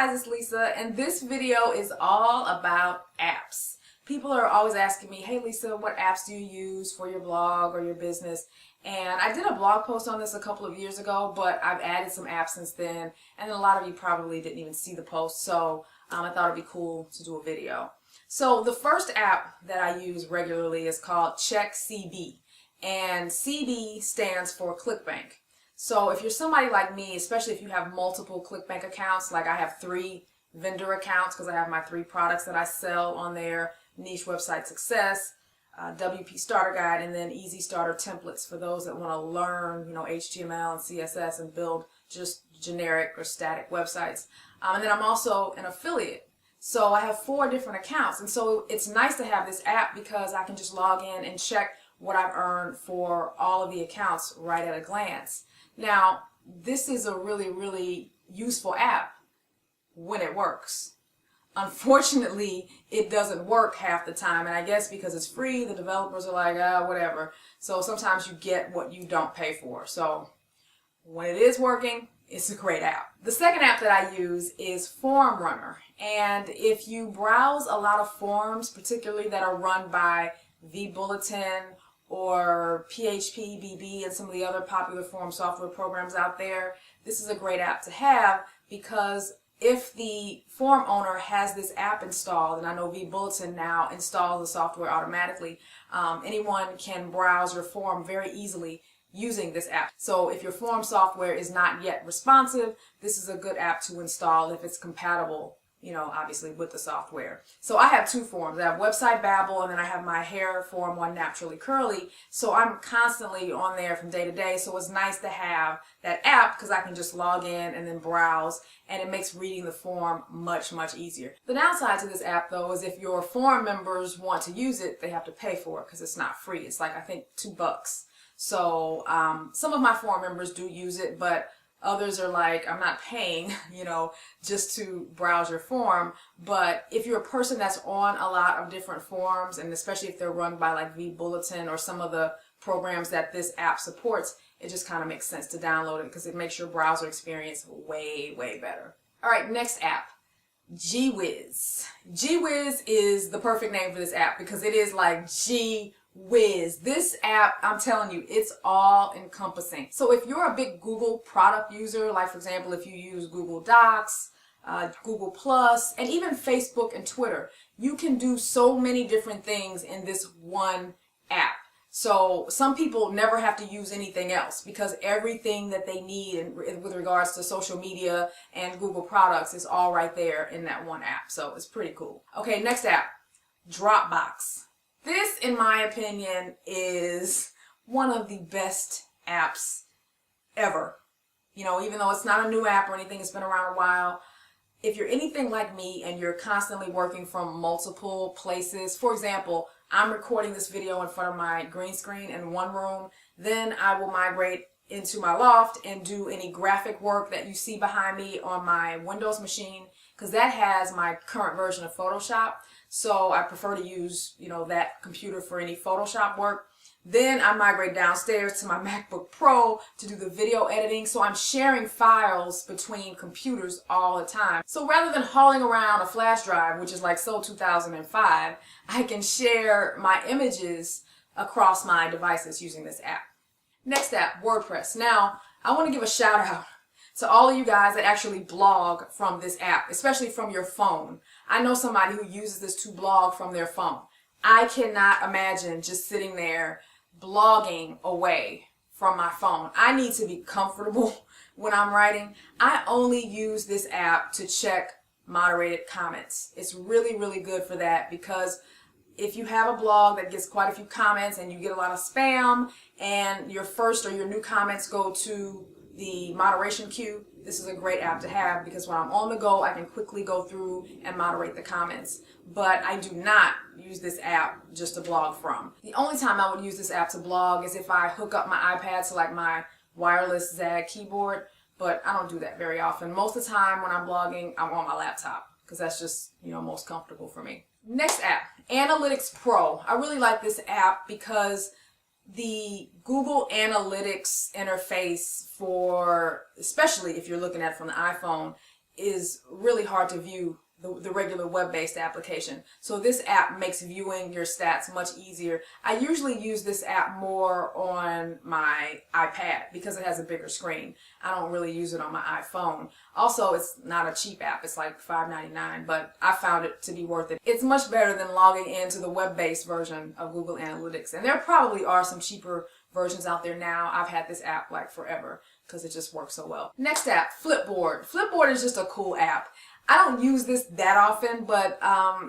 guys, it's Lisa, and this video is all about apps. People are always asking me, hey Lisa, what apps do you use for your blog or your business? And I did a blog post on this a couple of years ago, but I've added some apps since then, and a lot of you probably didn't even see the post, so I thought it'd be cool to do a video. So the first app that I use regularly is called CheckCB, and CB stands for ClickBank. So if you're somebody like me, especially if you have multiple ClickBank accounts, like I have 3 vendor accounts because I have my 3 products that I sell on there: Niche Website Success, WP Starter Guide, and then Easy Starter Templates for those that want to learn, HTML and CSS and build just generic or static websites. And then I'm also an affiliate. So I have 4 different accounts, and so it's nice to have this app because I can just log in and check what I've earned for all of the accounts right at a glance. Now, this is a really useful app when it works. Unfortunately, it doesn't work half the time, and I guess because it's free, the developers are like, whatever. So sometimes you get what you don't pay for. So when it is working, it's a great app. The second app that I use is ForumRunner, and if you browse a lot of forums, particularly that are run by vBulletin or PHP, BB, and some of the other popular forum software programs out there, this is a great app to have, because if the forum owner has this app installed, and I know vBulletin now installs the software automatically, anyone can browse your forum very easily using this app. So if your forum software is not yet responsive, this is a good app to install if it's compatible, obviously with the software. So I have 2 forums. I have Website Babble, and then I have my hair forum, One Naturally Curly. So I'm constantly on there from day to day. So it's nice to have that app because I can just log in and then browse, and it makes reading the forum much easier. The downside to this app, though, is if your forum members want to use it, they have to pay for it because it's not free. It's like, I think, $2. So some of my forum members do use it, but others are like, I'm not paying, just to browse your forum. But if you're a person that's on a lot of different forums, and especially if they're run by like vBulletin or some of the programs that this app supports, it just kind of makes sense to download it because it makes your browser experience way better. All right, next app, GWhizz. GWhizz is the perfect name for this app because it is like GWhizz. This app, I'm telling you, it's all encompassing. So if you're a big Google product user, like for example, if you use Google Docs, Google Plus, and even Facebook and Twitter, you can do so many different things in this one app. So some people never have to use anything else because everything that they need with regards to social media and Google products is all right there in that one app. So it's pretty cool. Okay, next app, DropBox. This, in my opinion, is one of the best apps ever. Even though it's not a new app or anything, it's been around a while. If you're anything like me and you're constantly working from multiple places, for example, I'm recording this video in front of my green screen in one room, then I will migrate into my loft and do any graphic work that you see behind me on my Windows machine, because that has my current version of Photoshop. So I prefer to use, that computer for any Photoshop work. Then I migrate downstairs to my MacBook Pro to do the video editing. So I'm sharing files between computers all the time. So rather than hauling around a flash drive, which is like so 2005, I can share my images across my devices using this app. Next app, WordPress. Now, I want to give a shout out to all of you guys that actually blog from this app, especially from your phone. I know somebody who uses this to blog from their phone. I cannot imagine just sitting there blogging away from my phone. I need to be comfortable when I'm writing. I only use this app to check moderated comments. It's really good for that, because if you have a blog that gets quite a few comments and you get a lot of spam and your first or your new comments go to the moderation queue, this is a great app to have, because when I'm on the go, I can quickly go through and moderate the comments. But I do not use this app just to blog from. The only time I would use this app to blog is if I hook up my iPad to like my wireless Zag keyboard, but I don't do that very often. Most of the time when I'm blogging, I'm on my laptop, because that's just, most comfortable for me. Next app, Analytics Pro. I really like this app because the Google Analytics interface for, especially if you're looking at it from the iPhone, is really hard to view the regular web-based application. So this app makes viewing your stats much easier. I usually use this app more on my iPad because it has a bigger screen. I don't really use it on my iPhone. Also, it's not a cheap app. It's like $5.99, but I found it to be worth it. It's much better than logging into the web-based version of Google Analytics. And there probably are some cheaper versions out there now. I've had this app like forever because it just works so well. Next app, Flipboard. Flipboard is just a cool app. I don't use this that often, but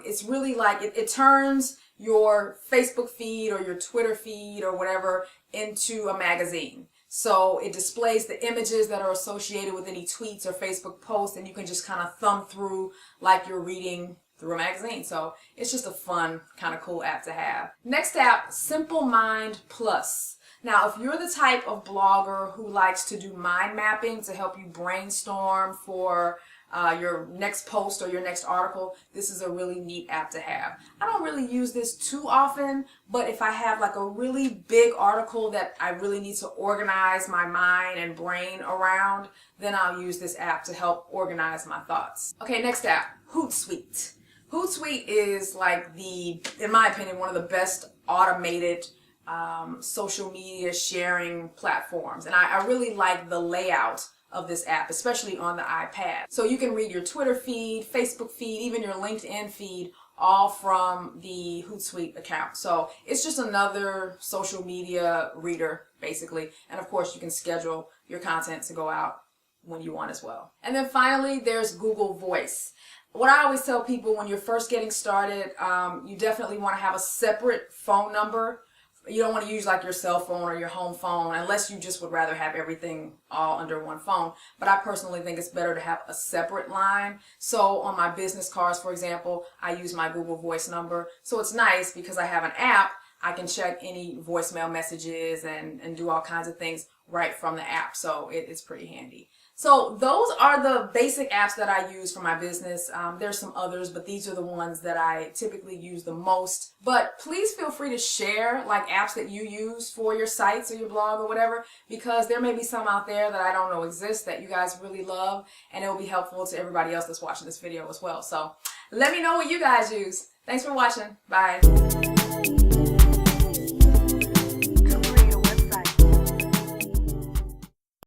it's really like it turns your Facebook feed or your Twitter feed or whatever into a magazine. So it displays the images that are associated with any tweets or Facebook posts, and you can just kind of thumb through like you're reading through a magazine. So it's just a fun, kind of cool app to have. Next app, Simple Mind Plus. Now, if you're the type of blogger who likes to do mind mapping to help you brainstorm for your next post or your next article, this is a really neat app to have. I don't really use this too often, but if I have like a really big article that I really need to organize my mind and brain around, then I'll use this app to help organize my thoughts. Okay, next app, Hootsuite. Hootsuite is like in my opinion, one of the best automated social media sharing platforms. And I really like the layout of this app, especially on the iPad. So you can read your Twitter feed, Facebook feed, even your LinkedIn feed, all from the Hootsuite account. So it's just another social media reader, basically. And of course, you can schedule your content to go out when you want as well. And then finally, there's Google Voice. What I always tell people when you're first getting started, you definitely want to have a separate phone number. You don't want to use like your cell phone or your home phone unless you just would rather have everything all under one phone. But I personally think it's better to have a separate line. So on my business cards, for example, I use my Google Voice number. So it's nice because I have an app. I can check any voicemail messages and do all kinds of things right from the app. So it's pretty handy. So those are the basic apps that I use for my business. There's some others, but these are the ones that I typically use the most. But please feel free to share like apps that you use for your sites or your blog or whatever, because there may be some out there that I don't know exist that you guys really love, and it will be helpful to everybody else that's watching this video as well. So let me know what you guys use. Thanks for watching. Bye.